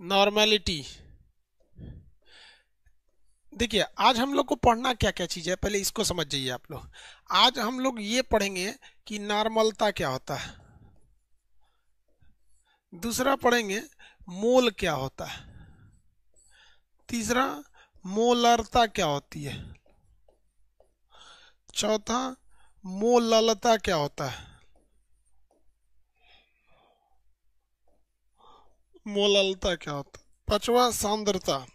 Normality. देखिए आज हम लोग को पढ़ना क्या क्या चीज़ है, पहले इसको समझ जाइए आप लोग। आज हम लोग ये पढ़ेंगे कि नॉर्मलता क्या होता है। दूसरा पढ़ेंगे मोल क्या होता है। तीसरा मोलरता क्या होती है। चौथा मोललता क्या होता है। मोललता क्या होता है। पांचवा सांद्रता।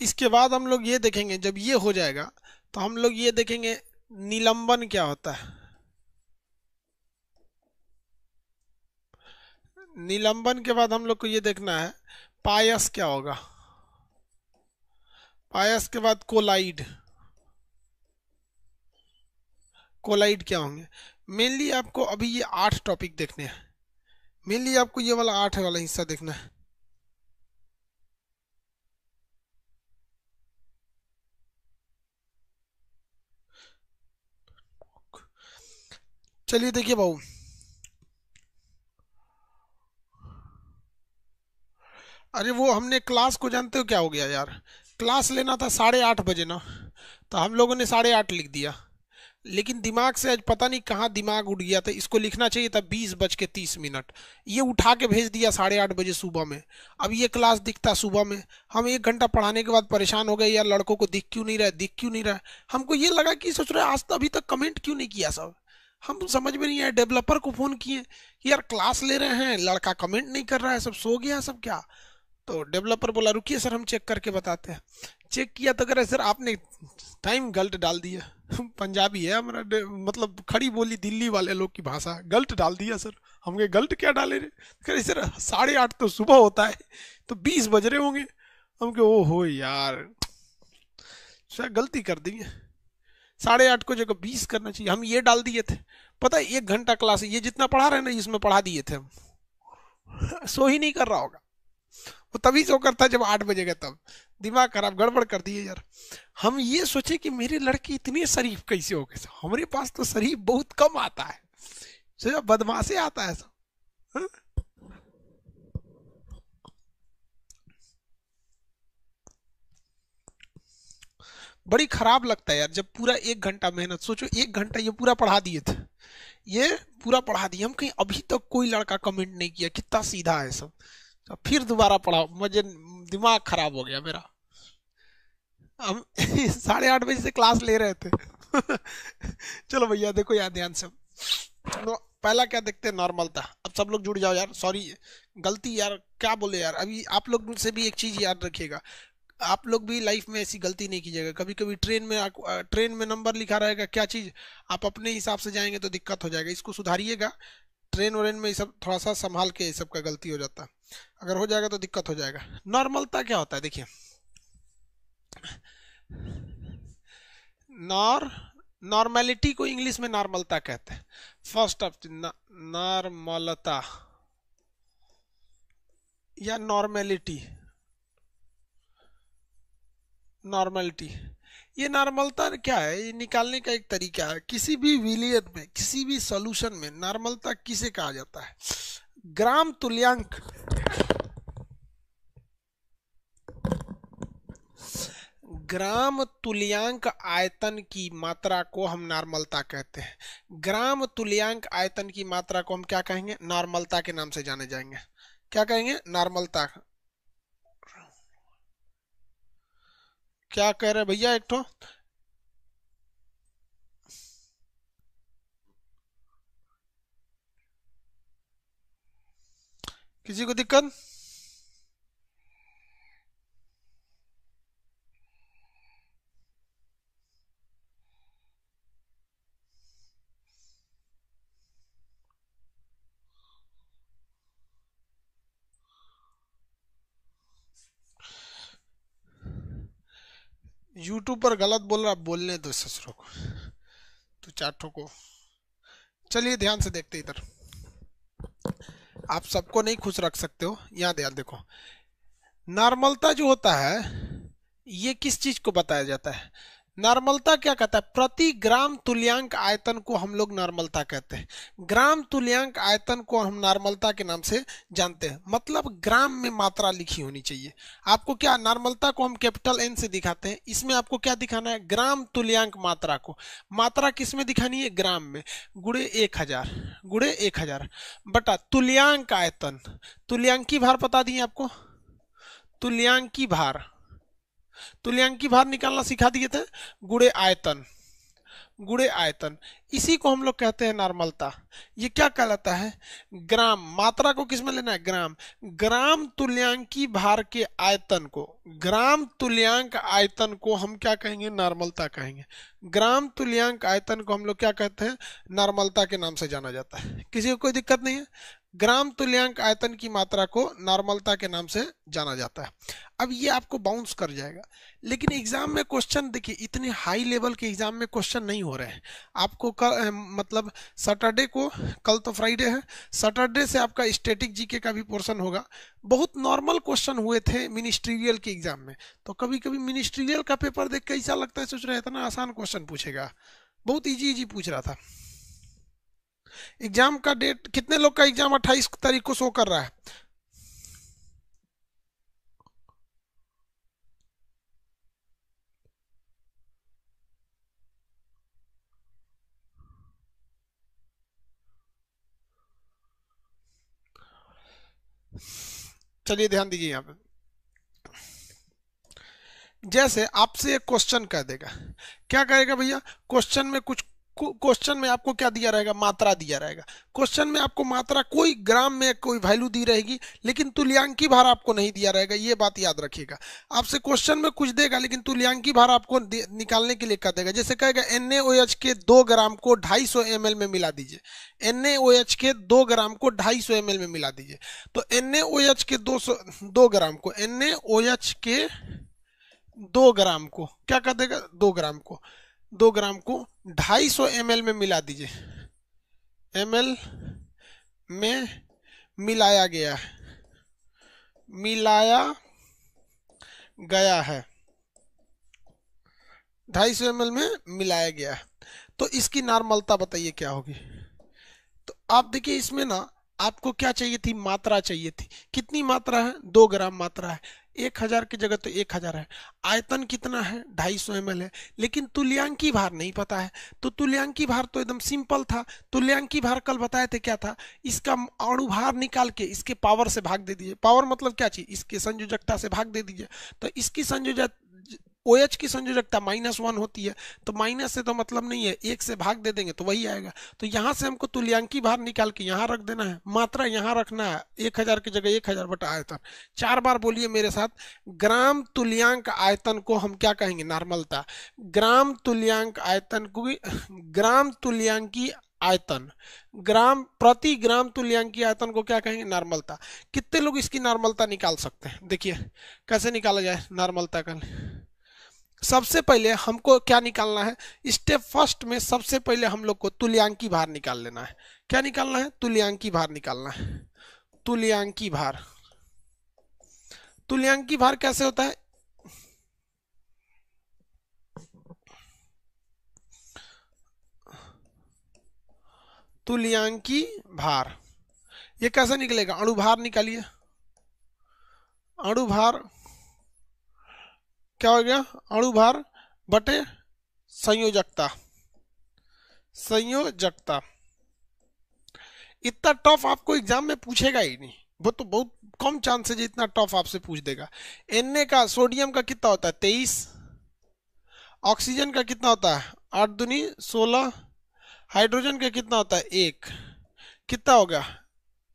इसके बाद हम लोग ये देखेंगे, जब ये हो जाएगा तो हम लोग ये देखेंगे निलंबन क्या होता है। निलंबन के बाद हम लोग को ये देखना है पायस क्या होगा। पायस के बाद कोलाइड। कोलाइड क्या होंगे। मेनली आपको अभी ये 8 टॉपिक देखने हैं। मेनली आपको ये वाला 8 वाला हिस्सा देखना है। चलिए देखिए भाऊ, अरे वो हमने क्लास को जानते हो क्या हो गया यार। क्लास लेना था 8:30 बजे ना, तो हम लोगों ने 8:30 लिख दिया। लेकिन दिमाग से आज पता नहीं कहाँ दिमाग उड़ गया था, इसको लिखना चाहिए था 20:30। ये उठा के भेज दिया 8:30 बजे सुबह में। अब ये क्लास दिखता सुबह में। हम 1 घंटा पढ़ाने के बाद परेशान हो गए, यार लड़कों को दिख क्यों नहीं रहा है, दिख क्यों नहीं रहा है। हमको ये लगा कि सोच रहे आज तो अभी तक कमेंट क्यों नहीं किया सब। हम समझ में नहीं आया, डेवलपर को फोन किए कि यार क्लास ले रहे हैं, लड़का कमेंट नहीं कर रहा है, सब सो गया सब क्या। तो डेवलपर बोला रुकिए सर हम चेक करके बताते हैं। चेक किया तो कह रहे सर आपने टाइम गलत डाल दिया। पंजाबी है हमारा, मतलब खड़ी बोली दिल्ली वाले लोग की भाषा, गलत डाल दिया सर। हम कहे गलत क्या डाले रे। कह रहे सर 8:30 तो सुबह होता है, तो 20 बज रहे होंगे। हम कहे ओहो यार, शायद गलती कर दी है। 8:30 को जगह 20 करना चाहिए, हम ये डाल दिए थे। पता है 1 घंटा क्लास ये जितना पढ़ा रहे हैं ना, इसमें पढ़ा दिए थे हम। सो ही नहीं कर रहा होगा वो, तभी सो करता जब 8 बजेगा तब। दिमाग खराब गड़बड़ कर दिए यार। हम ये सोचे कि मेरे लड़के इतने शरीफ कैसे हो गए, हमारे पास तो शरीफ बहुत कम आता है, सिर्फ बदमाशे आता है सब। हाँ? बड़ी खराब लगता है यार, जब पूरा 1 घंटा मेहनत, सोचो 1 घंटा ये पूरा पढ़ा दिए थे। ये पूरा पढ़ा दिया, हम कहीं अभी तक कोई लड़का कमेंट नहीं किया, कितना सीधा है सब। तो फिर दोबारा पढ़ा, मुझे दिमाग खराब हो गया मेरा। हम 8:30 बजे से क्लास ले रहे थे। चलो भैया देखो यार ध्यान से। पहला क्या देखते हैं, नॉर्मल था। अब सब लोग जुड़ जाओ यार, सॉरी गलती यार, क्या बोले यार। अभी आप लोग से भी एक चीज याद रखिएगा, आप लोग भी लाइफ में ऐसी गलती नहीं कीजिएगा। कभी कभी ट्रेन में नंबर लिखा रहेगा क्या चीज, आप अपने हिसाब से जाएंगे तो दिक्कत हो जाएगा, इसको सुधारिएगा। ट्रेन व्रेन में ये सब थोड़ा सा संभाल के ये सब का गलती हो जाता है, अगर हो जाएगा तो दिक्कत हो जाएगा। नॉर्मलता क्या होता है देखिए, नॉर नॉर्मेलिटी को इंग्लिश में नॉर्मलता कहते हैं। फर्स्ट ऑफ नॉर्मलता या नॉर्मेलिटी। नॉर्मलिटी, ये नॉर्मलता क्या है, ये निकालने का एक तरीका है। किसी भी विलियन में, किसी भी सॉल्यूशन में नॉर्मलता किसे कहा जाता है। ग्राम तुल्यांक, ग्राम तुल्यांक आयतन की मात्रा को हम नॉर्मलता कहते हैं। ग्राम तुल्यांक आयतन की मात्रा को हम क्या कहेंगे, नॉर्मलता के नाम से जाने जाएंगे। क्या कहेंगे, नॉर्मलता। क्या कह रहे भैया एक तो, किसी को दिक्कत। यूट्यूब पर गलत बोल रहा, बोलने दो ससुरों को, तो चाटों को। चलिए ध्यान से देखते इधर, आप सबको नहीं खुश रख सकते हो, यहाँ ध्यान देखो। नॉर्मलता जो होता है ये किस चीज को बताया जाता है, नॉर्मलता क्या कहता है? प्रति ग्राम तुल्यांक आयतन को हम लोग नॉर्मलता कहते हैं। ग्राम तुल्यांक आयतन को हम नॉर्मलता के नाम से जानते हैं, मतलब ग्राम में मात्रा लिखी होनी चाहिए। आपको क्या, नॉर्मलता को हम कैपिटल एन से दिखाते हैं, इसमें आपको क्या दिखाना है? ग्राम तुल्यांक मात्रा को। मात्रा किस में दिखानी है? ग्राम में। गुणे 1000, गुणे 1000 बटा तुल्यांक आयतन। तुल्यांकी भार पता दिए आपको, तुल्यांकी भार, तुल्यांकी भार निकालना सिखा दिए थे। गुणे आयतन, गुणे आयतन, इसी को हम लोग कहते हैं नॉर्मलता। ये क्या कहलाता है? ग्राम। मात्रा को किस में लेना है? ग्राम। ग्राम तुल्यांकी भार के आयतन को, ग्राम तुल्यांक आयतन को हम क्या कहेंगे? नॉर्मलता कहेंगे। ग्राम तुल्यांक आयतन को हम लोग क्या कहते हैं? नॉर्मलता के नाम से जाना जाता है। किसी को कोई दिक्कत नहीं है? ग्राम तुल्यांक आयतन की मात्रा को नॉर्मलता के नाम से जाना जाता है। अब ये आपको बाउंस कर जाएगा, लेकिन एग्जाम में क्वेश्चन देखिए, इतने हाई लेवल के एग्जाम में क्वेश्चन नहीं हो रहे हैं आपको। मतलब सैटरडे को, कल तो फ्राइडे है, सैटरडे से आपका स्टैटिक जीके का भी पोर्शन होगा। बहुत नॉर्मल क्वेश्चन हुए थे मिनिस्ट्रियल के एग्जाम में, तो कभी कभी मिनिस्ट्रियल का पेपर देख के ऐसा लगता है, सोच रहे इतना आसान क्वेश्चन पूछेगा, बहुत इजी इजी पूछ रहा था। एग्जाम का डेट, कितने लोग का एग्जाम 28 तारीख को शो कर रहा है? चलिए ध्यान दीजिए यहाँ पे। जैसे आपसे एक क्वेश्चन कह देगा, क्या कहेगा भैया? क्वेश्चन में कुछ, क्वेश्चन में आपको क्या दिया रहेगा? मात्रा दिया रहेगा। क्वेश्चन में आपको मात्रा कोई ग्राम में कोई वैल्यू दी रहेगी, लेकिन तुल्यांकी भार आपको नहीं दिया रहेगा, ये बात याद रखिएगा। आपसे क्वेश्चन में कुछ देगा, लेकिन तुल्यांकी भार आपको निकालने के लिए कह देगा। जैसे कहेगा NaOH के 2 ग्राम को 250 ml में मिला दीजिए, NaOH के 2 ग्राम को 250 ml में मिला दीजिए। तो NaOH के 2 ग्राम को, NaOH के 2 ग्राम को क्या कर देगा? 2 ग्राम को, 2 ग्राम को 250 ml में मिला दीजिए, ml में मिलाया गया है, मिलाया गया है, 250 ml में मिलाया गया है। तो इसकी नॉर्मलता बताइए क्या होगी? तो आप देखिए, इसमें ना आपको क्या चाहिए थी? मात्रा चाहिए थी। कितनी मात्रा है? 2 ग्राम मात्रा है। 1000 की जगह तो 1000 है। आयतन कितना है? 250 ml है। लेकिन तुल्यांकी भार नहीं पता है। तो तुल्यांकी भार तो एकदम सिंपल था। तुल्यांकी भार कल बताए थे क्या था? इसका अणुभार निकाल के इसके पावर से भाग दे दीजिए। पावर मतलब क्या चीज? इसके संयोजकता से भाग दे दीजिए। तो इसकी संयोजक, OH की संयोजकता -1 होती है, तो माइनस से तो मतलब नहीं है, 1 से भाग दे देंगे तो वही आएगा। तो यहाँ से हमको तुल्यांकी भार निकाल के यहाँ रख देना है, मात्रा यहाँ रखना है, 1000 की जगह 1000 बटा आयतन। 4 बार बोलिए मेरे साथ, ग्राम तुल्यांक आयतन को हम क्या कहेंगे? नॉर्मलता। ग्राम तुल्यांक आयतन को, ग्राम तुल्यांकी आयतन, ग्राम, प्रति ग्राम तुल्यांकी आयतन को क्या कहेंगे? नॉर्मलता। कितने लोग इसकी नॉर्मलता निकाल सकते हैं? देखिए कैसे निकाला जाए नॉर्मलता का। सबसे पहले हमको क्या निकालना है? स्टेप फर्स्ट में सबसे पहले हम लोग को तुल्यांकी भार निकाल लेना है। क्या निकालना है? तुल्यांकी भार निकालना है। तुल्यांकी भार, तुल्यांकी भार कैसे होता है? तुल्यांकी भार ये कैसे निकलेगा? अणुभार निकालिए। अणुभार क्या हो गया? अणुभार बटे संयोजकता, संयोजकता। इतना टफ आपको एग्जाम में पूछेगा ही नहीं, वो तो बहुत कम चांस है इतना टफ आपसे पूछ देगा। Na का, सोडियम का कितना होता है? 23। ऑक्सीजन का कितना होता है? 8 दूनी 16। हाइड्रोजन का कितना होता है? 1। कितना होगा?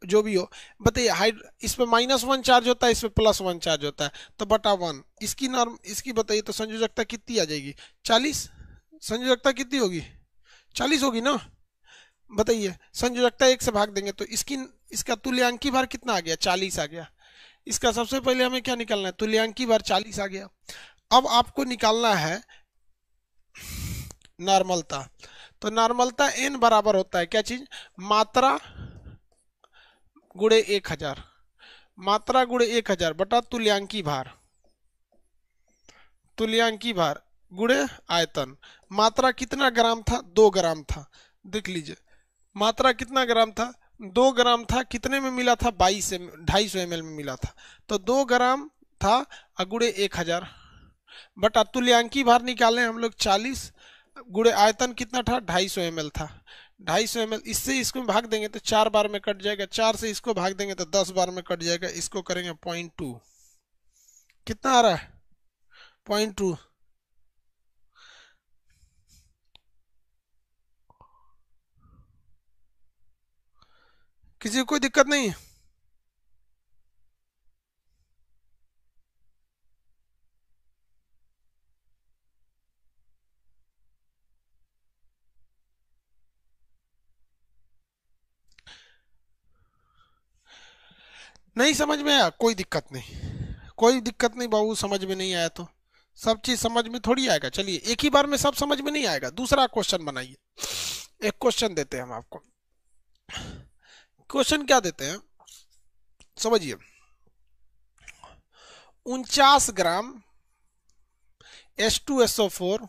जो भी हो बताइए। इस पे -1 चार्ज होता है, इस पे +1 चार्ज होता है, तो बटा 1। इसकी नॉर्म, इसकी बताइए तो संयोजकता कितनी आ जाएगी? 40। संयोजकता कितनी होगी? 40 होगी ना? बताइए, संयोजकता 1 से भाग देंगे तो इसकी, इसका तुल्यांकी भार कितना आ गया? 40 आ गया। इसका सबसे पहले हमें क्या निकालना है? तुल्यांकी भार 40 आ गया। अब आपको निकालना है नॉर्मलता। तो नॉर्मलता n बराबर होता है क्या चीज? मात्रा गुणे 1000, मात्रा गुणे 1000 बटा तुल्यांकी भार। तुल्यांकी भार गुणे आयतन। मात्रा कितना ग्राम था? 2 ग्राम था। देख लीजिए मात्रा कितना ग्राम था? 2 ग्राम था। कितने में मिला था? 250 ml में मिला था। तो 2 ग्राम था गुणे 1000 बटा तुल्यांकी भार निकाले हम लोग 40 गुणे आयतन कितना था? 250 ml था। 250 ml इससे इसको भाग देंगे तो 4 बार में कट जाएगा। 4 से इसको भाग देंगे तो 10 बार में कट जाएगा। इसको करेंगे 0.2। कितना आ रहा है? 0.2। किसी को कोई दिक्कत नहीं? नहीं समझ में आया? कोई दिक्कत नहीं, कोई दिक्कत नहीं बाबू। समझ में नहीं आया तो सब चीज समझ में थोड़ी आएगा। चलिए एक ही बार में सब समझ में नहीं आएगा। दूसरा क्वेश्चन बनाइए। एक क्वेश्चन देते हैं हम आपको। क्वेश्चन क्या देते हैं समझिए। 49 ग्राम H2SO4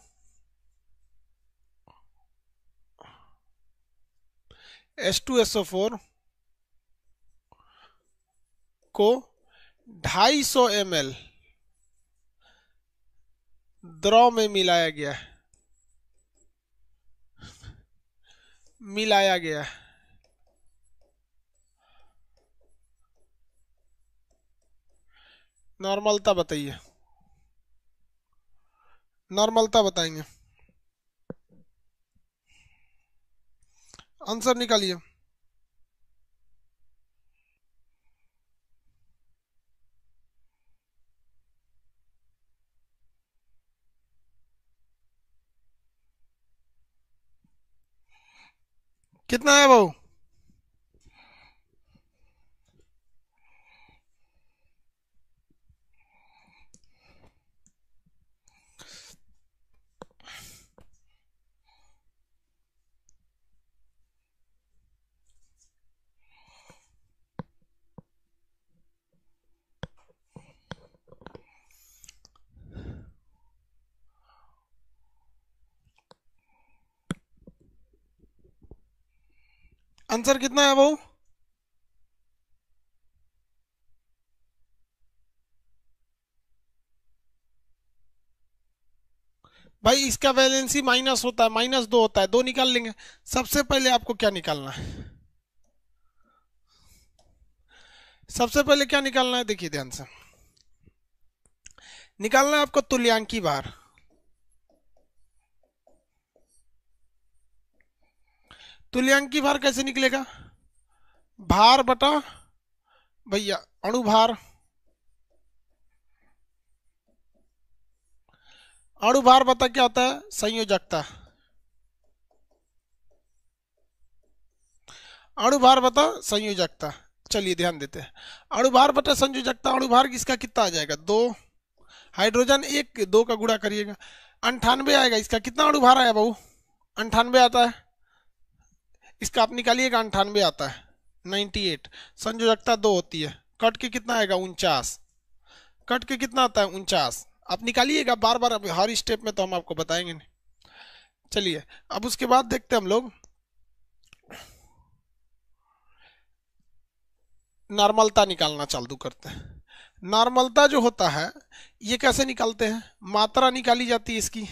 H2SO4 को 250 ml द्रव में मिलाया गया है। नॉर्मलता बताइए, नॉर्मलता बताएंगे। आंसर निकालिए। कितना है वो? आंसर कितना है वो? भाई इसका वैलेंसी माइनस होता है, -2 होता है। 2 निकाल लेंगे। सबसे पहले आपको क्या निकालना है? सबसे पहले क्या निकालना है? देखिए ध्यान से निकालना है आपको तुल्यांकी भार। तुल्यांकी भार कैसे निकलेगा? भार बटा भैया अणुभार। अणुभार बता क्या होता है? संयोजकता। अणुभार बता संयोजकता। चलिए ध्यान देते हैं। अणुभार बटा संयोजकता। अणुभार इसका कितना आ जाएगा? 2। हाइड्रोजन 1 2 का गुणा करिएगा 98 आएगा। इसका कितना अणुभार आया बाबू? 98 आता है। इसका आप निकालिएगा 98 आता है 98। संयोजकता 2 होती है। कट के कितना आएगा? 49। कट के कितना आता है? 49। आप निकालिएगा बार बार। अब हर स्टेप में तो हम आपको बताएंगे नहीं। चलिए अब उसके बाद देखते हैं हम लोग नॉर्मलता निकालना चालू करते हैं। नॉर्मलता जो होता है ये कैसे निकालते हैं? मात्रा निकाली जाती है इसकी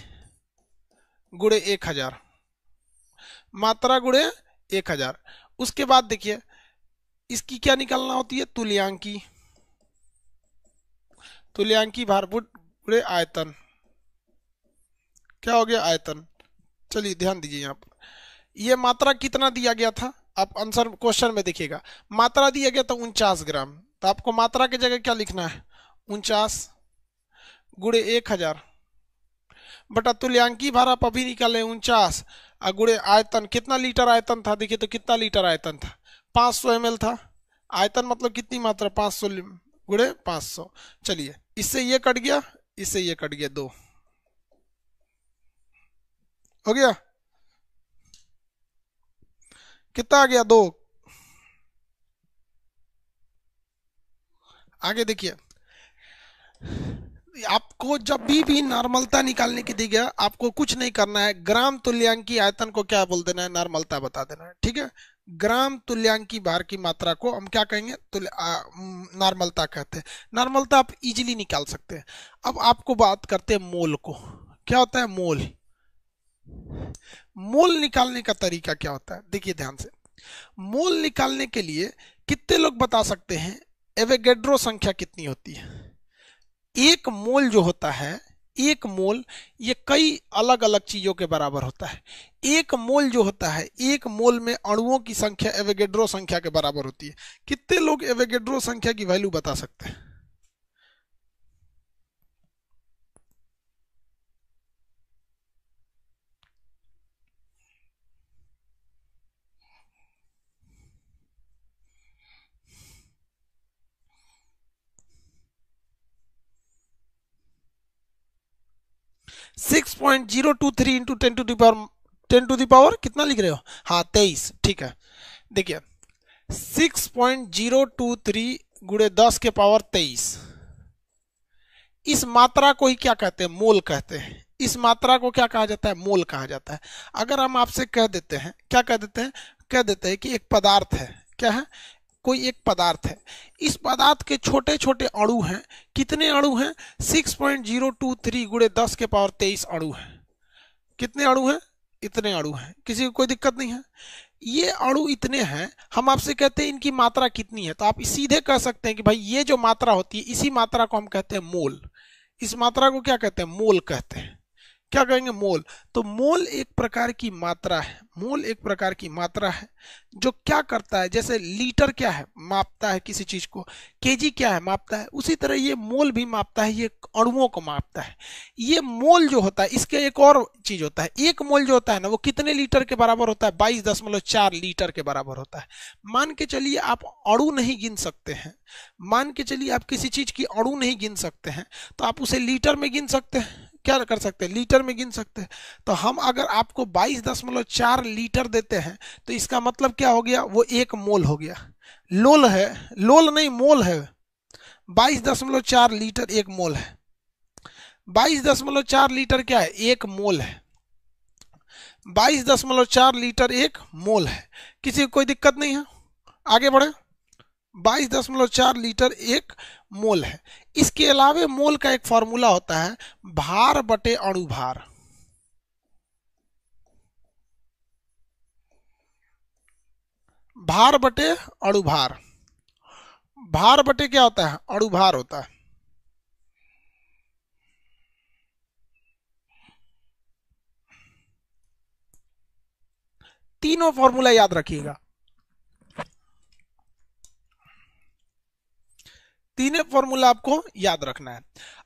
गुणे 1000। मात्रा गुणे 1000। उसके बाद देखिए इसकी क्या निकालना होती है? तुल्यांकी। तुल्यांकी भार गुणे आयतन। क्या हो गया? आयतन। चलिए ध्यान दीजिए यहाँ पर ये मात्रा कितना दिया गया था? आप आंसर क्वेश्चन में देखिएगा मात्रा दिया गया था 49 ग्राम। तो आपको मात्रा की जगह क्या लिखना है? 49 गुणे 1000 बटा तुल्यांकी भार आप अभी निकाले 49 गुणे आयतन। कितना लीटर आयतन था? देखिए तो कितना लीटर आयतन था? 500 ml था। आयतन मतलब कितनी मात्रा? 500 गुणे 500। चलिए इससे ये कट गया, इससे ये कट गया 2 हो गया। कितना आ गया? 2। आगे देखिए आपको जब भी नॉर्मलता निकालने की दी गया, आपको कुछ नहीं करना है, ग्राम तुल्यांकी आयतन को क्या बोल देना है, नॉर्मलता बता देना है, ठीक है। ग्राम तुल्यांकी भार की मात्रा को हम क्या कहेंगे, नॉर्मलता कहते हैं। नॉर्मलता आप इजीली निकाल सकते हैं। अब आपको बात करते हैं मोल को। क्या होता है मोल? मोल निकालने का तरीका क्या होता है, देखिए ध्यान से। मोल निकालने के लिए कितने लोग बता सकते हैं एवोगैड्रो संख्या कितनी होती है? एक मोल जो होता है, एक मोल ये कई अलग अलग चीजों के बराबर होता है। एक मोल जो होता है, एक मोल में अणुओं की संख्या एवोगैड्रो संख्या के बराबर होती है। कितने लोग एवोगैड्रो संख्या की वैल्यू बता सकते हैं? 6.023 इंटू 10 टू द पावर कितना लिख रहे हो? हाँ 23, ठीक है। देखिए 6.023 गुणे 10 के पावर 23, इस मात्रा को ही क्या कहते हैं, मोल कहते हैं। इस मात्रा को क्या कहा जाता है, मोल कहा जाता है। अगर हम आपसे कह देते हैं, क्या कह देते हैं, कह देते हैं कि एक पदार्थ है, क्या है, कोई एक पदार्थ है, इस पदार्थ के छोटे छोटे अणु हैं। कितने अणु हैं? 6.023 गुणे 10 के पावर 23 अणु हैं। कितने अणु हैं? इतने अणु हैं। किसी को कोई दिक्कत नहीं है? ये अणु इतने हैं, हम आपसे कहते हैं इनकी मात्रा कितनी है, तो आप सीधे कह सकते हैं कि भाई ये जो मात्रा होती है, इसी मात्रा को हम कहते हैं मोल। इस मात्रा को क्या कहते हैं, मोल कहते हैं। क्या कहेंगे, मोल। तो मोल एक प्रकार की मात्रा है, मोल एक प्रकार की मात्रा है जो क्या करता है, जैसे लीटर क्या है, मापता है किसी चीज को, केजी क्या है, मापता है, उसी तरह ये मोल भी मापता है, ये अणुओं को मापता है। ये मोल जो होता है, इसके एक और चीज होता है, एक मोल जो होता है ना, वो कितने लीटर के बराबर होता है, 22.4 लीटर के बराबर होता है। मान के चलिए आप अणु नहीं गिन सकते हैं, मान के चलिए आप किसी चीज की अणु नहीं गिन सकते हैं, तो आप उसे लीटर में गिन सकते हैं। क्या कर सकते हैं, लीटर में गिन सकते हैं। तो हम अगर आपको 22.4 लीटर देते हैं, तो इसका मतलब क्या हो गया, वो एक मोल हो गया। लोल है, लोल नहीं मोल है। 22.4 लीटर एक मोल है। 22.4 लीटर क्या है, एक मोल है। 22.4 लीटर एक मोल है। किसी को कोई दिक्कत नहीं है, आगे बढ़े। 22.4 लीटर एक मोल है। इसके अलावे मोल का एक फॉर्मूला होता है, भार बटे अणुभार। भार बटे अणुभार। भार बटे क्या होता है, अणुभार होता है। तीनों फॉर्मूला याद रखिएगा, तीनों फॉर्मूला आपको याद रखना है।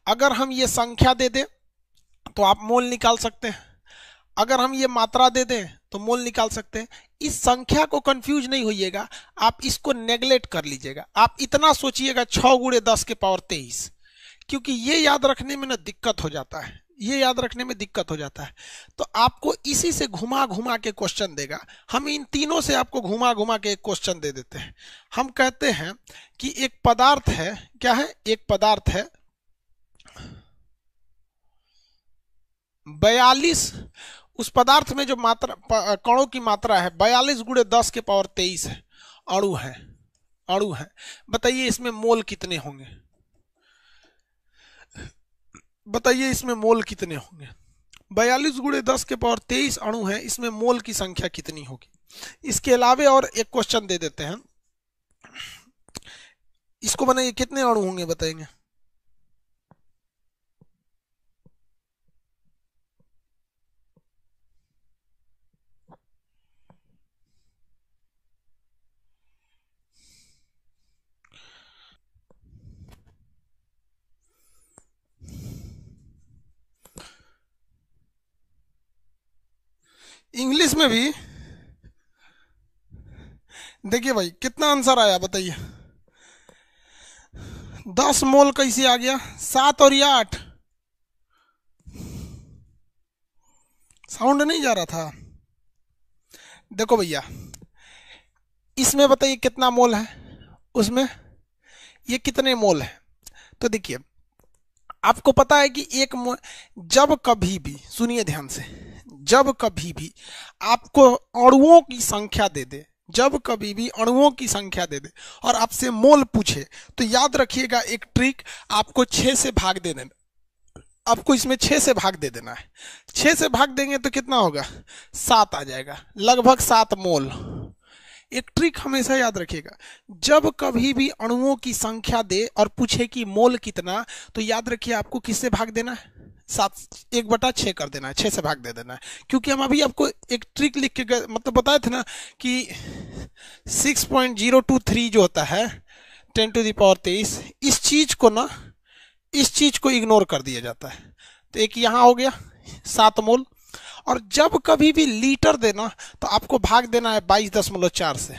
अगर हम ये संख्या दे दें तो आप मोल निकाल सकते हैं, अगर हम ये मात्रा दे दें तो मोल निकाल सकते हैं। इस संख्या को कंफ्यूज नहीं होइएगा, आप इसको नेगलेक्ट कर लीजिएगा। आप इतना सोचिएगा 6 गुणे 10 के पावर 23, क्योंकि ये याद रखने में ना दिक्कत हो जाता है, ये याद रखने में दिक्कत हो जाता है। तो आपको इसी से घुमा घुमा के क्वेश्चन देगा। हम इन तीनों से आपको घुमा घुमा के एक क्वेश्चन दे देते हैं। हम कहते हैं कि एक पदार्थ है, क्या है, एक पदार्थ है 42, उस पदार्थ में जो मात्रा कणों की मात्रा है 42 गुणे 10 के पावर 23 है, अणु है, अणु है। बताइए इसमें मोल कितने होंगे, बताइए इसमें मोल कितने होंगे। 42 गुणे 10 के पावर 23 अणु है, इसमें मोल की संख्या कितनी होगी। इसके अलावे और एक क्वेश्चन दे देते हैं, इसको बनाइए, कितने अणु होंगे बताएंगे। इंग्लिश में भी देखिए भाई कितना आंसर आया बताइए। 10 मोल कैसे आ गया, 7 और ये 8, साउंड नहीं जा रहा था। देखो भैया इसमें बताइए कितना मोल है, उसमें ये कितने मोल है। तो देखिए आपको पता है कि जब कभी भी, सुनिए ध्यान से, जब कभी भी आपको अणुओं की संख्या दे दे, जब कभी भी अणुओं की संख्या दे दे और आपसे मोल पूछे, तो याद रखिएगा एक ट्रिक, आपको 6 से भाग दे देना, आपको इसमें 6 से भाग दे देना है। 6 से भाग देंगे तो कितना होगा, 7 आ जाएगा, लगभग 7 मोल। एक ट्रिक हमेशा याद रखिएगा, जब कभी भी अणुओं की संख्या दे और पूछे कि मोल कितना, तो याद रखिए आपको किससे भाग देना है, 1/6 कर देना है, 6 से भाग दे देना है। क्योंकि हम अभी आपको एक ट्रिक लिख के मतलब बताए थे ना कि 6.023 जो होता है 10⁻23, इस चीज को ना, इस चीज को इग्नोर कर दिया जाता है। तो एक यहां हो गया 7 मोल। और जब कभी भी लीटर देना तो आपको भाग देना है 22.4 से,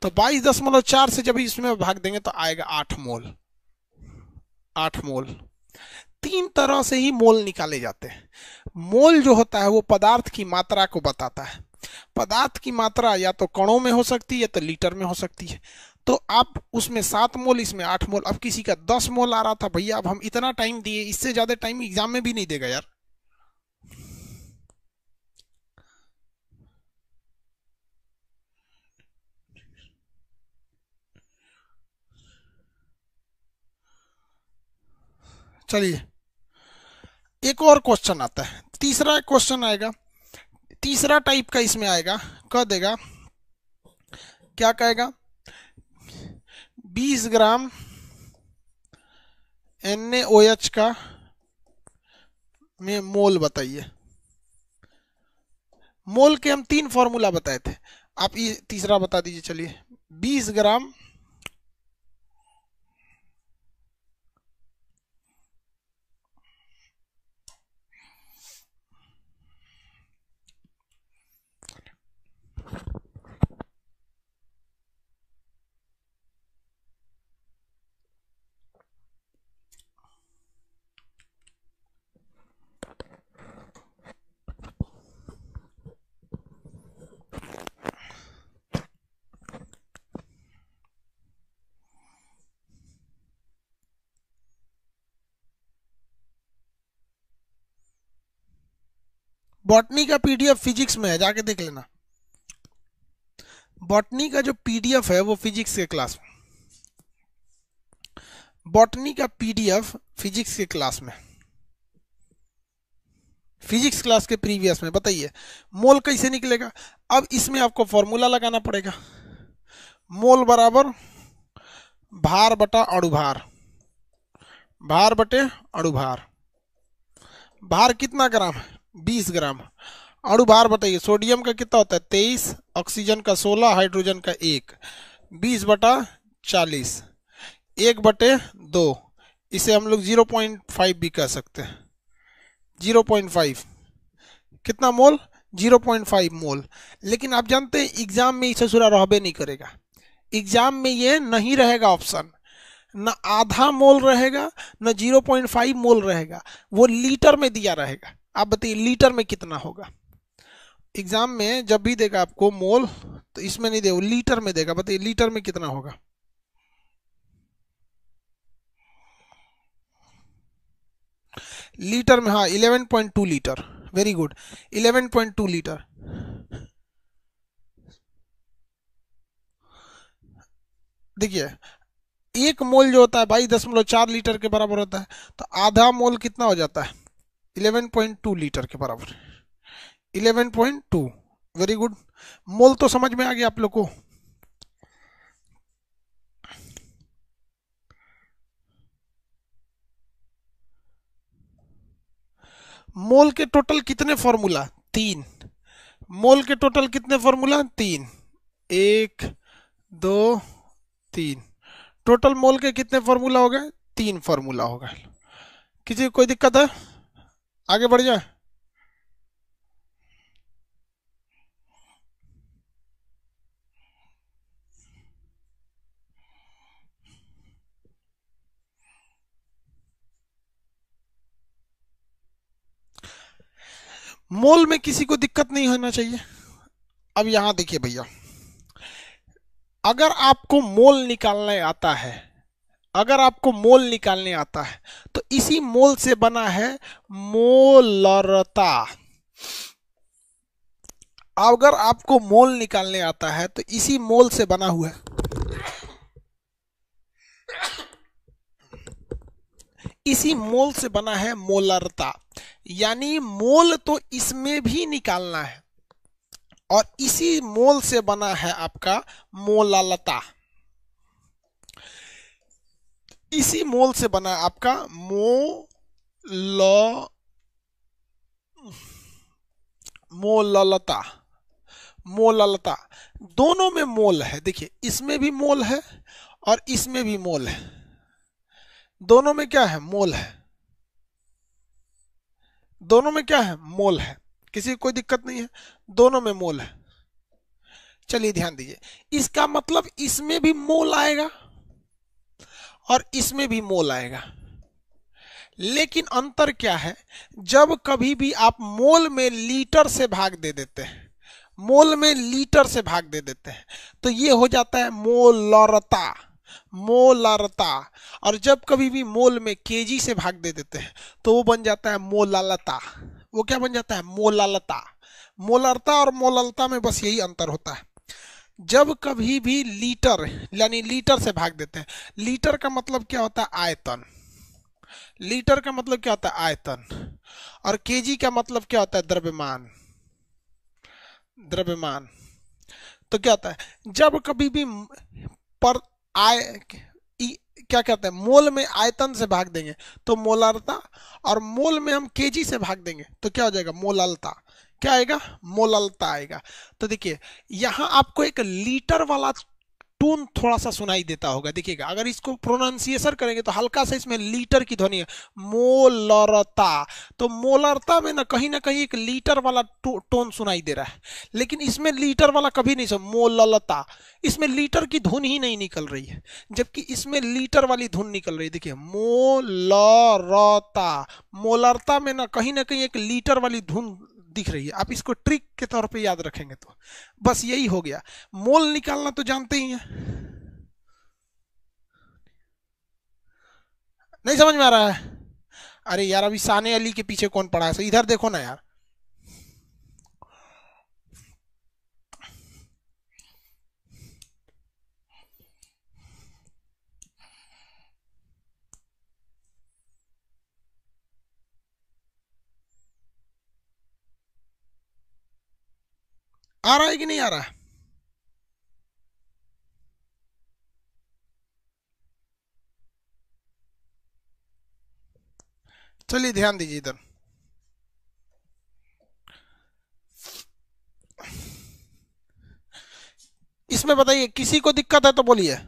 तो 22.4 से जब इसमें भाग देंगे तो आएगा 8 मोल। 8 मोल। 3 तरह से ही मोल निकाले जाते हैं। मोल जो होता है वो पदार्थ की मात्रा को बताता है। पदार्थ की मात्रा या तो कणों में हो सकती है या तो लीटर में हो सकती है। तो आप उसमें 7 मोल, इसमें 8 मोल। अब किसी का 10 मोल आ रहा था, भैया अब हम इतना टाइम दिए, इससे ज्यादा टाइम एग्जाम में भी नहीं देगा यार। चलिए एक और क्वेश्चन आता है, तीसरा क्वेश्चन आएगा, तीसरा टाइप का इसमें आएगा, कह देगा, क्या कहेगा, 20 ग्राम NaOH का में मोल बताइए। मोल के हम 3 फॉर्मूला बताए थे, आप ये तीसरा बता दीजिए। चलिए 20 ग्राम बॉटनी का पीडीएफ फिजिक्स में है, जाके देख लेना। बॉटनी का जो पीडीएफ है वो फिजिक्स के क्लास में, बॉटनी का पीडीएफ फिजिक्स के क्लास में, फिजिक्स क्लास के प्रीवियस में। बताइए मोल कैसे निकलेगा। अब इसमें आपको फॉर्मूला लगाना पड़ेगा, मोल बराबर भार बटा अणुभार, भार बटे अणुभार। भार कितना ग्राम है, 20 ग्राम। अणुभार बताइए, सोडियम का कितना होता है 23, ऑक्सीजन का 16, हाइड्रोजन का 1, 20/40, 1/2। इसे हम लोग 0.5 भी कह सकते हैं, 0.5 कितना मोल, 0.5 मोल। लेकिन आप जानते हैं एग्जाम में इसे सुरा रहबे नहीं करेगा, एग्जाम में ये नहीं रहेगा ऑप्शन, न आधा मोल रहेगा न 0.5 मोल रहेगा, वो लीटर में दिया रहेगा। आप बताइए लीटर में कितना होगा। एग्जाम में जब भी देगा आपको मोल, तो इसमें नहीं देगा, लीटर में देगा। बताइए लीटर में कितना होगा। लीटर में, हाँ 11.2 लीटर, वेरी गुड, 11.2 लीटर। देखिए 1 मोल जो होता है 22.4 लीटर के बराबर होता है, तो आधा मोल कितना हो जाता है, 11.2 लीटर के बराबर, 11.2। वेरी गुड, मोल तो समझ में आ गया आप लोग को। मोल के टोटल कितने फॉर्मूला, 3। मोल के टोटल कितने फॉर्मूला, 3, 1 2 3। टोटल मोल के कितने फॉर्मूला हो गए, 3 फॉर्मूला हो गए। किसी को कोई दिक्कत है, आगे बढ़ जाए। मोल में किसी को दिक्कत नहीं होना चाहिए। अब यहां देखिए भैया, अगर आपको मोल निकालने आता है, अगर आपको मोल निकालने आता है तो इसी मोल से बना है मोलरता। अगर आपको मोल निकालने आता है तो इसी मोल से बना हुआ है, इसी मोल से बना है मोलरता। यानी मोल तो इसमें भी निकालना है और इसी मोल से बना है आपका मोललता। इसी मोल से बना है आपका मोललता। मोललता दोनों में मोल है, देखिए इसमें भी मोल है और इसमें भी मोल है, दोनों में क्या है? मोल है। दोनों में क्या है? मोल है। किसी को कोई दिक्कत नहीं है, दोनों में मोल है। चलिए ध्यान दीजिए, इसका मतलब इसमें भी मोल आएगा और इसमें भी मोल आएगा, लेकिन अंतर क्या है? जब कभी भी आप मोल में लीटर से भाग दे देते हैं, मोल में लीटर से भाग दे देते हैं तो ये हो जाता है मोलरता। मोलरता। और जब कभी भी मोल में केजी से भाग दे देते हैं तो वो बन जाता है मोललता। वो क्या बन जाता है? मोललता। मोलरता और मोललता में बस यही अंतर होता है। जब कभी भी लीटर यानी लीटर से भाग देते हैं, लीटर का मतलब क्या होता है? आयतन। लीटर का मतलब क्या होता है? आयतन। और केजी का मतलब क्या होता है? द्रव्यमान। द्रव्यमान। तो क्या होता है? जब कभी भी पर आय क्या कहते हैं, मोल में आयतन से भाग देंगे तो मोलरता, और मोल में हम केजी से भाग देंगे तो क्या हो जाएगा? मोललता। क्या आएगा? मोललता आएगा। तो देखिए यहां आपको एक लीटर वाला टोन थोड़ा सा सुनाई देता होगा, देखिएगा अगर इसको प्रोनाउंसिएशन करेंगे तो हल्का सा इसमें लीटर की ध्वनि है, मोलरता। तो मोलरता में ना कहीं एक लीटर वाला टोन सुनाई दे रहा है, लेकिन इसमें लीटर वाला कभी नहीं सुन। मोललता, इसमें लीटर की धुन ही नहीं निकल रही है, जबकि इसमें लीटर वाली धुन निकल रही है। देखिए मोलरता, मोलरता में ना कहीं एक लीटर वाली धुन दिख रही है। आप इसको ट्रिक के तौर पे याद रखेंगे तो बस यही हो गया। मोल निकालना तो जानते ही हैं, नहीं समझ में आ रहा है? अरे यार अभी साने अली के पीछे कौन पड़ा है? इधर देखो ना यार। आ रहा है कि नहीं आ रहा है? चलिए ध्यान दीजिए इधर। इसमें बताइए, किसी को दिक्कत है तो बोलिए।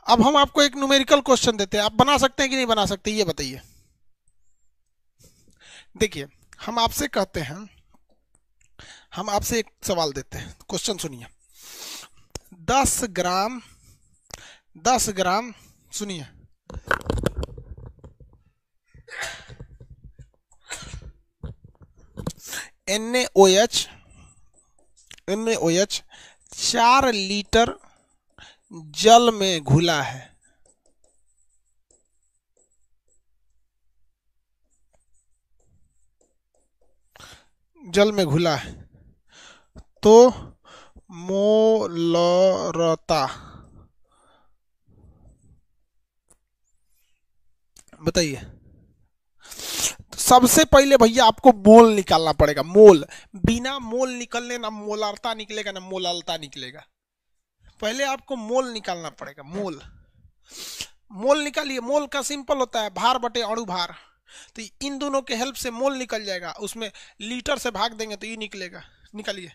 अब हम आपको एक न्यूमेरिकल क्वेश्चन देते हैं, आप बना सकते हैं कि नहीं बना सकते ये बताइए। देखिए हम आपसे कहते हैं, हम आपसे एक सवाल देते हैं, क्वेश्चन सुनिए। 10 ग्राम, 10 ग्राम, सुनिए, NaOH 4 लीटर जल में घुला है। जल में घुला है तो मोलरता बताइए। सबसे पहले भैया आपको मोल निकालना पड़ेगा। मोल, बिना मोल निकलने ना मोलरता निकलेगा ना मोललता निकलेगा। पहले आपको मोल निकालना पड़ेगा। मोल, मोल निकालिए। मोल का सिंपल होता है भार बटे अणु भार, तो इन दोनों के हेल्प से मोल निकल जाएगा। उसमें लीटर से भाग देंगे तो ये निकलेगा। निकालिए,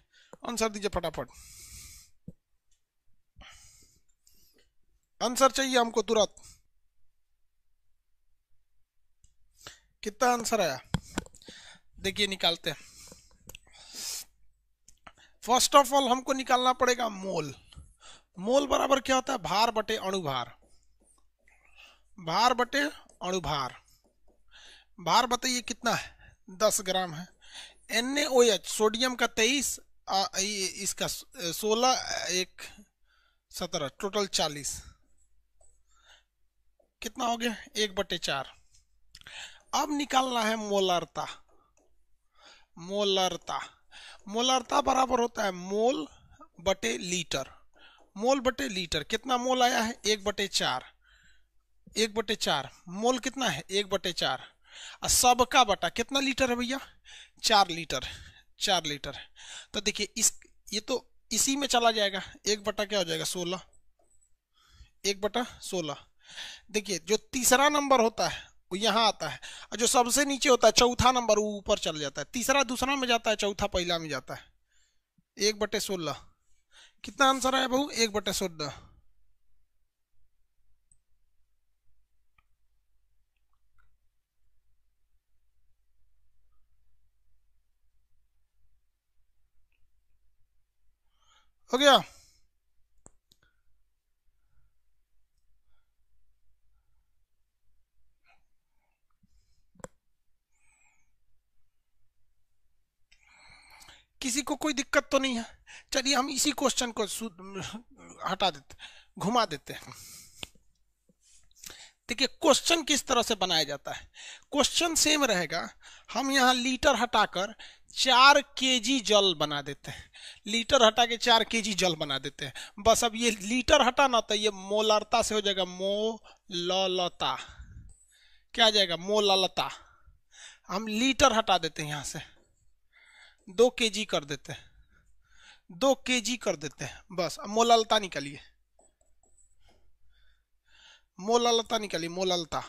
आंसर दीजिए फटाफट। आंसर चाहिए हमको तुरंत। कितना आंसर आया देखिए, निकालते हैं। फर्स्ट ऑफ ऑल हमको निकालना पड़ेगा मोल। मोल बराबर क्या होता है? भार बटे अणुभार। भार बटे अणुभार। भार बताइए कितना है, 10 ग्राम है। NaOH सोडियम का 23, इसका 16, एक 17, टोटल 40। कितना हो गया, 1/4। अब निकालना है मोलरता। मोलरता, मोलरता बराबर होता है मोल बटे लीटर। मोल बटे लीटर, कितना मोल आया है, 1/4। 1/4 मोल कितना है, 1/4। और सबका बटा कितना लीटर है भैया, 4 लीटर। 4 लीटर। तो देखिए इस, ये तो इसी में चला जाएगा, 1 बटा क्या हो जाएगा, 16। 1/16। देखिए जो तीसरा नंबर होता है वो यहाँ आता है, और जो सबसे नीचे होता है चौथा नंबर वो ऊपर चल जाता है। तीसरा दूसरा में जाता है, चौथा पहला में जाता है। 1/16। कितना आंसर आया बहू, 1/16। हो गया। किसी को कोई दिक्कत तो नहीं है। चलिए हम इसी क्वेश्चन को हटा देते, घुमा देते हैं। देखिए क्वेश्चन किस तरह से बनाया जाता है, क्वेश्चन सेम रहेगा। हम यहाँ लीटर हटाकर 4 kg जल बना देते हैं। लीटर हटा के 4 kg जल बना देते हैं। बस अब ये लीटर हटाना तो ये मोलरता से हो जाएगा मोललता। क्या आ जाएगा, मोललता। हम लीटर हटा देते हैं, यहाँ से 2 kg कर देते हैं। 2 kg कर देते हैं बस। अब मोललता निकालिए, मोललता निकालिए, मोललता।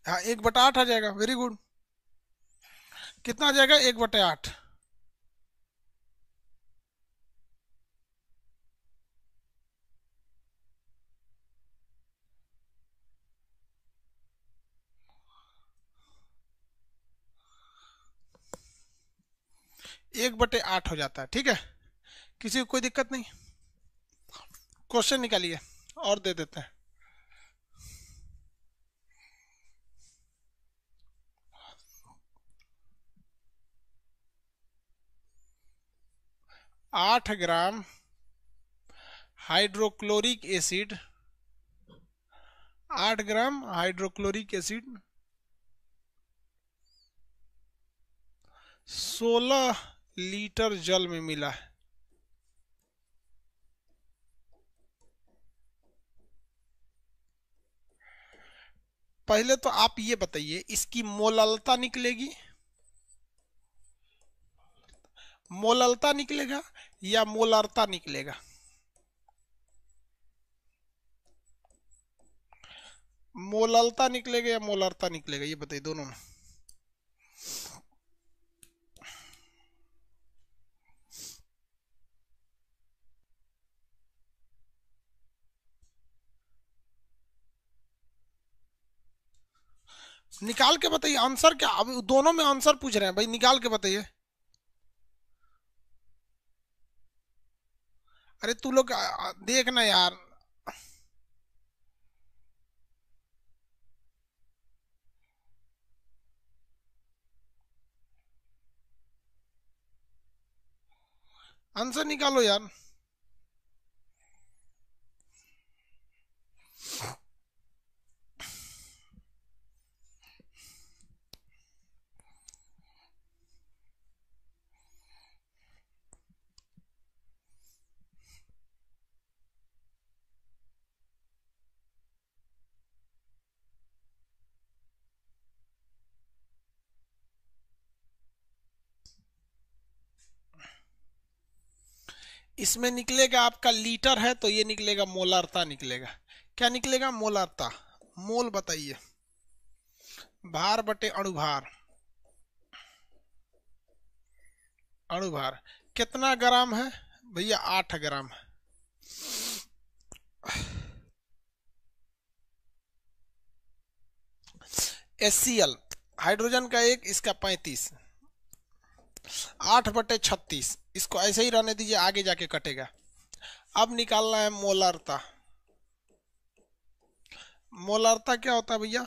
हाँ 1/8 आ जाएगा, वेरी गुड। कितना आ जाएगा, 1/8। एक बटे आठ हो जाता है, ठीक है। किसी को कोई दिक्कत नहीं। क्वेश्चन निकालिए और दे देते हैं। 8 ग्राम हाइड्रोक्लोरिक एसिड, 8 ग्राम हाइड्रोक्लोरिक एसिड 16 लीटर जल में मिला है। पहले तो आप ये बताइए, इसकी मोललता निकलेगी, मोललता निकलेगा या मोलरता निकलेगा। मोललता निकलेगा या मोलरता निकलेगा, ये बताइए दोनों में। निकाल के बताइए आंसर क्या। अब दोनों में आंसर पूछ रहे हैं भाई, निकाल के बताइए। अरे तू लोग देखना यार। आंसर निकालो यार। इसमें निकलेगा आपका लीटर है तो ये निकलेगा मोलरता निकलेगा। क्या निकलेगा, मोलरता। मोल बताइए, भार बटे अणुभार। अणुभार कितना ग्राम है भैया, 8 ग्राम है। HCl, हाइड्रोजन का एक, इसका 35, 8/36। इसको ऐसे ही रहने दीजिए, आगे जाके कटेगा। अब निकालना है मोलारता। मोलारता क्या होता है भैया?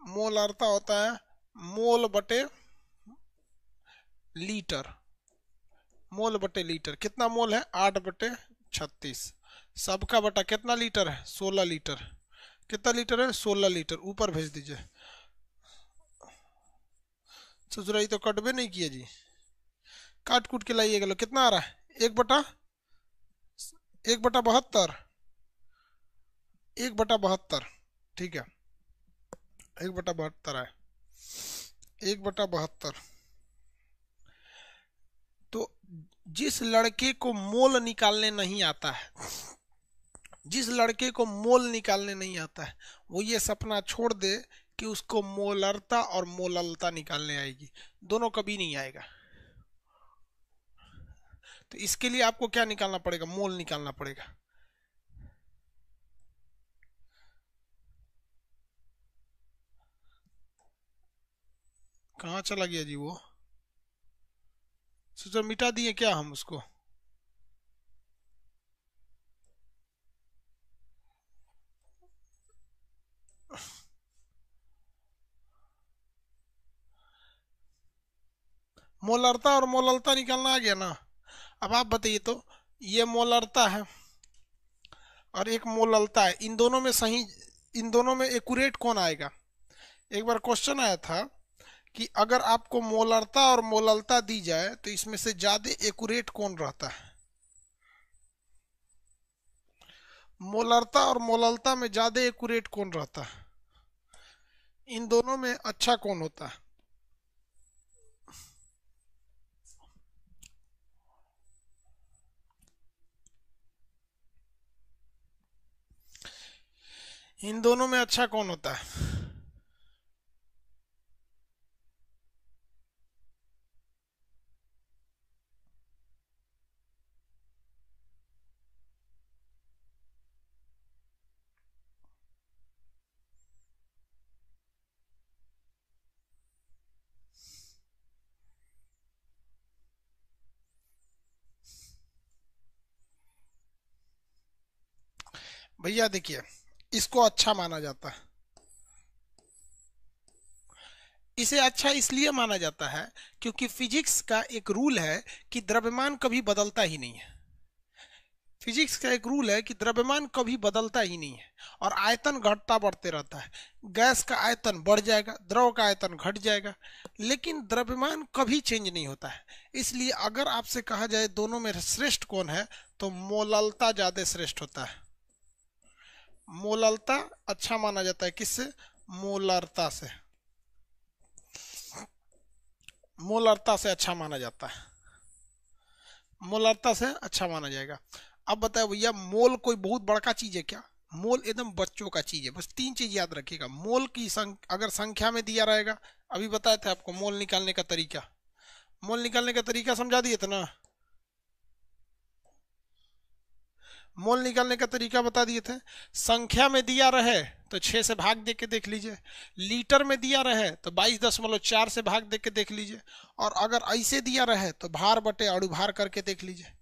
मोलारता होता है मोल बटे लीटर। मोल बटे लीटर, कितना मोल है? 8/36। सबका बटा कितना लीटर है? 16 लीटर। कितना लीटर है? 16 लीटर। ऊपर भेज दीजिए। ससुराई तो कटबे नहीं किया जी, काट कूट के लाइएगा। लो कितना आ रहा है? 1/72। 1/72, ठीक है, 1/72 है। 1/72। तो जिस लड़के को मोल निकालने नहीं आता है, जिस लड़के को मोल निकालने नहीं आता है, वो ये सपना छोड़ दे कि उसको मोलरता और मोललता निकालने आएगी। दोनों कभी नहीं आएगा। तो इसके लिए आपको क्या निकालना पड़ेगा? मोल निकालना पड़ेगा। कहाँ चला गया जी वो? सोचो मिटा दिए क्या हम उसको? मोलरता और मोललता निकालना आ गया ना? अब आप बताइए तो, ये मोलरता है और एक मोललता है, इन दोनों में सही, इन दोनों में एक्यूरेट कौन आएगा? एक बार क्वेश्चन आया था कि अगर आपको मोलरता और मोललता दी जाए तो इसमें से ज्यादा एक्यूरेट कौन रहता है? मोलरता और मोललता में ज्यादा एक्यूरेट कौन रहता है? इन दोनों में अच्छा कौन होता है? इन दोनों में अच्छा कौन होता है? भैया देखिए, इसको अच्छा माना जाता है। इसे अच्छा इसलिए माना जाता है क्योंकि फिजिक्स का एक रूल है कि द्रव्यमान कभी बदलता ही नहीं है। फिजिक्स का एक रूल है कि द्रव्यमान कभी बदलता ही नहीं है और आयतन घटता बढ़ते रहता है। गैस का आयतन बढ़ जाएगा, द्रव का आयतन घट जाएगा, लेकिन द्रव्यमान कभी चेंज नहीं होता है। इसलिए अगर आपसे कहा जाए दोनों में श्रेष्ठ कौन है, तो मोललता ज्यादा श्रेष्ठ होता है। मोललता अच्छा माना जाता है। किससे? मोलरता से। मोलरता से अच्छा माना जाता है। मोलरता से अच्छा माना जाएगा। अब बताओ भैया, मोल कोई बहुत बड़का चीज है क्या? मोल एकदम बच्चों का चीज है। बस 3 चीज याद रखिएगा। मोल की अगर संख्या में दिया रहेगा, अभी बताया था आपको मोल निकालने का तरीका। मोल निकालने का तरीका समझा दिए थे ना? मोल निकालने का तरीका बता दिए थे। संख्या में दिया रहे तो 6 से भाग दे के देख लीजिए। लीटर में दिया रहे तो 22.4 से भाग दे के देख लीजिए। और अगर ऐसे दिया रहे तो भार बटे अणुभार करके देख लीजिए।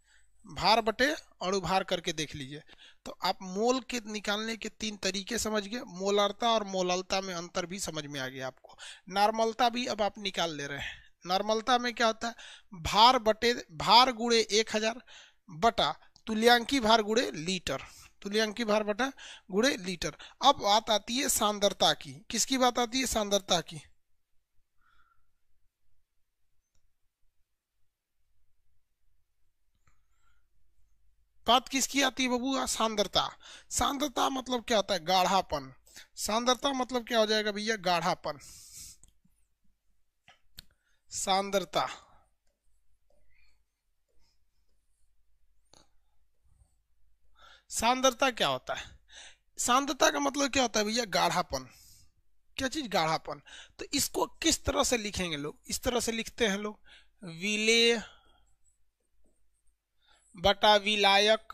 भार बटे अणुभार करके देख लीजिए। तो आप मोल के निकालने के 3 तरीके समझ गए। मोलरता और मोललता में अंतर भी समझ में आ गया आपको। नॉर्मलता भी अब आप निकाल ले रहे हैं। नॉर्मलता में क्या होता है? भार बटे भार गुणे 1000 बटा तुल्यांकी भार गुणे लीटर। तुल्यांकी भार बटा गुणे लीटर। अब बात आती है सांद्रता की। किसकी बात आती है? सांद्रता की। बात किसकी आती है बबुआ? सांद्रता। सांद्रता मतलब क्या होता है? गाढ़ापन। सांद्रता मतलब क्या हो जाएगा भैया? गाढ़ापन। सांद्रता। सांद्रता क्या होता है? सांद्रता का मतलब क्या होता है भैया? गाढ़ापन। क्या चीज? गाढ़ापन। तो इसको किस तरह से लिखेंगे लोग? इस तरह से लिखते हैं लोग, विलेय बटा विलायक।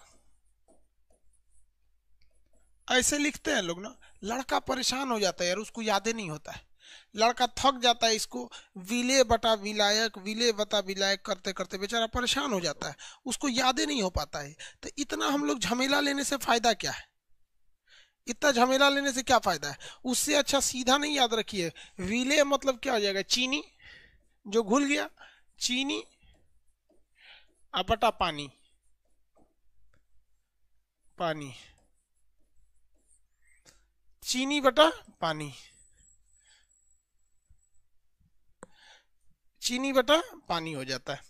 ऐसे लिखते हैं लोग ना। लड़का परेशान हो जाता है यार, उसको याद ही नहीं होता है। लड़का थक जाता है, इसको विले बटा विलायक, विले बटा विलायक करते करते बेचारा परेशान हो जाता है, उसको याद ही नहीं हो पाता है। तो इतना हम लोग झमेला लेने से फायदा क्या है? इतना झमेला लेने से क्या फायदा है? उससे अच्छा सीधा नहीं याद रखिए, विले मतलब क्या हो जाएगा, चीनी जो घुल गया, चीनी बटा पानी, पानी, चीनी बटा पानी, चीनी बटा पानी हो जाता है,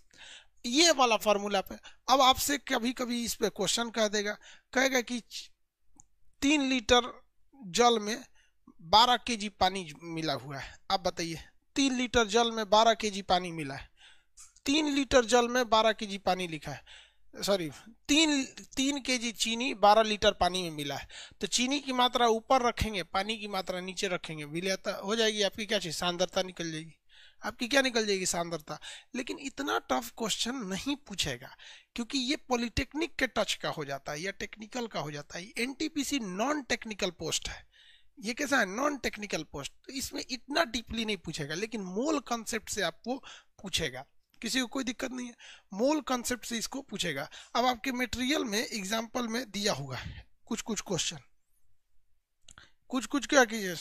ये वाला फॉर्मूला पे। अब आपसे कभी कभी इस पे क्वेश्चन कह देगा, कहेगा कि 3 लीटर जल में 12 kg पानी मिला हुआ है। आप बताइए, 3 लीटर जल में 12 kg पानी मिला है, 3 लीटर जल में 12 kg पानी लिखा है, सॉरी, 3 kg चीनी 12 लीटर पानी में मिला है। तो चीनी की मात्रा ऊपर रखेंगे, पानी की मात्रा नीचे रखेंगे, विलेयता हो जाएगी आपकी, क्या चीज, सांद्रता निकल जाएगी आपकी, क्या निकल जाएगी, सांद्रता। लेकिन इतना टफ क्वेश्चन नहीं पूछेगा, क्योंकि ये पॉलिटेक्निक के टच का हो जाता है या टेक्निकल का हो जाता है। एनटीपीसी नॉन टेक्निकल पोस्ट है, ये कैसा है, नॉन टेक्निकल पोस्ट, तो इसमें इतना डीपली नहीं पूछेगा, लेकिन मोल कॉन्सेप्ट से आपको पूछेगा, किसी को कोई दिक्कत नहीं है, मोल कॉन्सेप्ट से इसको पूछेगा। अब आपके मटेरियल में एग्जाम्पल में दिया हुआ है कुछ कुछ क्वेश्चन, कुछ कुछ क्या कीजिए,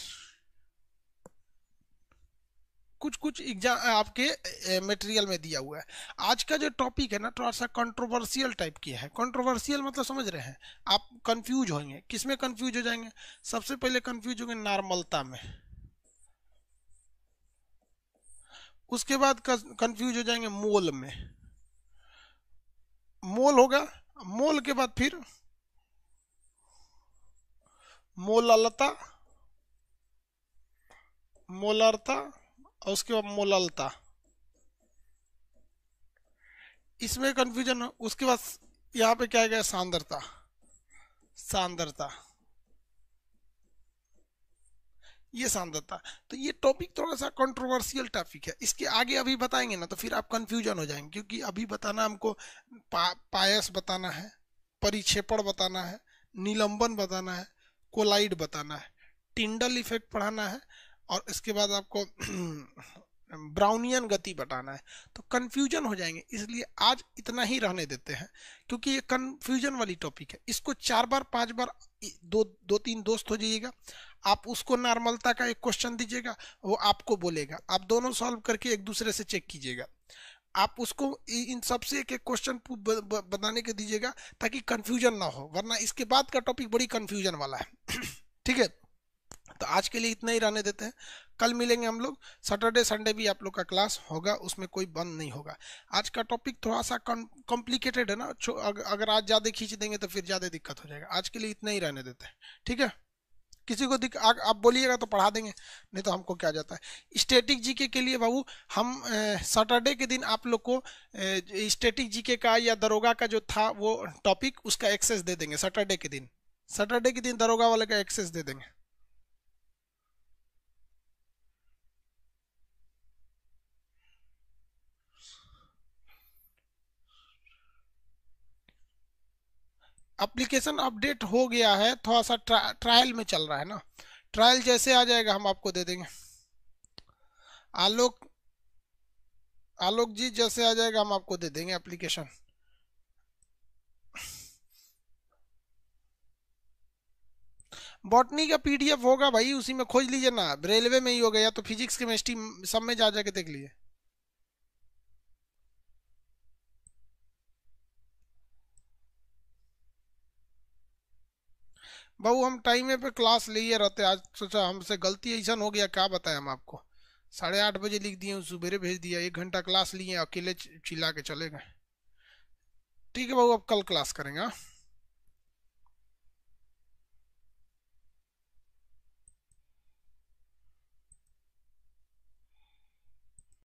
कुछ कुछ एग्जाम आपके मटेरियल में दिया हुआ है। आज का जो टॉपिक है ना, थोड़ा सा कंट्रोवर्शियल टाइप की है। कंट्रोवर्शियल मतलब समझ रहे हैं आप, कंफ्यूज होंगे, किसमें कंफ्यूज हो जाएंगे, सबसे पहले कंफ्यूज होंगे नॉर्मलता में, उसके बाद कंफ्यूज हो जाएंगे मोल में, मोल होगा, मोल के बाद फिर मोललता, मोलरता, और उसके बाद मोललता, इसमें कंफ्यूजन हो। उसके बाद यहाँ पे क्या गया, सांद्रता, सांद्रता, ये सांद्रता। तो ये टॉपिक थोड़ा सा कंट्रोवर्शियल टॉपिक है, इसके आगे अभी बताएंगे ना तो फिर आप कंफ्यूजन हो जाएंगे, क्योंकि अभी बताना हमको पायस बताना है, परिक्षेपण बताना है, निलंबन बताना है, कोलाइड बताना है, टिंडल इफेक्ट पढ़ाना है, और इसके बाद आपको ब्राउनियन गति बताना है। तो कंफ्यूजन हो जाएंगे, इसलिए आज इतना ही रहने देते हैं, क्योंकि ये कंफ्यूजन वाली टॉपिक है। इसको 4 बार 5 बार दो तीन दोस्त हो जाइएगा, आप उसको नॉर्मलता का एक क्वेश्चन दीजिएगा, वो आपको बोलेगा, आप दोनों सॉल्व करके एक दूसरे से चेक कीजिएगा, आप उसको इन सबसे एक एक क्वेश्चन बनाने के दीजिएगा, ताकि कंफ्यूजन ना हो, वरना इसके बाद का टॉपिक बड़ी कंफ्यूजन वाला है। ठीक है, तो आज के लिए इतना ही रहने देते हैं, कल मिलेंगे हम लोग। सैटरडे संडे भी आप लोग का क्लास होगा, उसमें कोई बंद नहीं होगा। आज का टॉपिक थोड़ा सा कॉम्प्लिकेटेड है ना, अगर आज ज़्यादा खींच देंगे तो फिर ज़्यादा दिक्कत हो जाएगा। आज के लिए इतना ही रहने देते हैं, ठीक है। किसी को आप बोलिएगा तो पढ़ा देंगे, नहीं तो हमको क्या जाता है। स्टैटिक जीके के लिए बाबू हम सैटरडे के दिन आप लोग को स्टैटिक जीके का या दरोगा का जो था वो टॉपिक, उसका एक्सेस दे देंगे सैटरडे के दिन। सैटरडे के दिन दरोगा वाले का एक्सेस दे देंगे। एप्लीकेशन अपडेट हो गया है, थोड़ा सा ट्रायल में चल रहा है ना, ट्रायल जैसे आ जाएगा हम आपको दे देंगे। आलोक, आलोक जी जैसे आ जाएगा हम आपको दे देंगे एप्लीकेशन। बॉटनी का पीडीएफ होगा भाई, उसी में खोज लीजिए ना, रेलवे में ही होगा, या तो फिजिक्स केमिस्ट्री सब में जा जाके देख लीजिए। बाबू हम टाइम पे क्लास लिए रहते, आज सोचा हमसे गलती ऐसा हो गया, क्या बताएं हम आपको। 8:30 लिख दिए, सुबह भेज दिया, 1 घंटा क्लास लिए, अकेले चिल्ला के चले गए। ठीक है बाबू, अब कल क्लास करेंगे।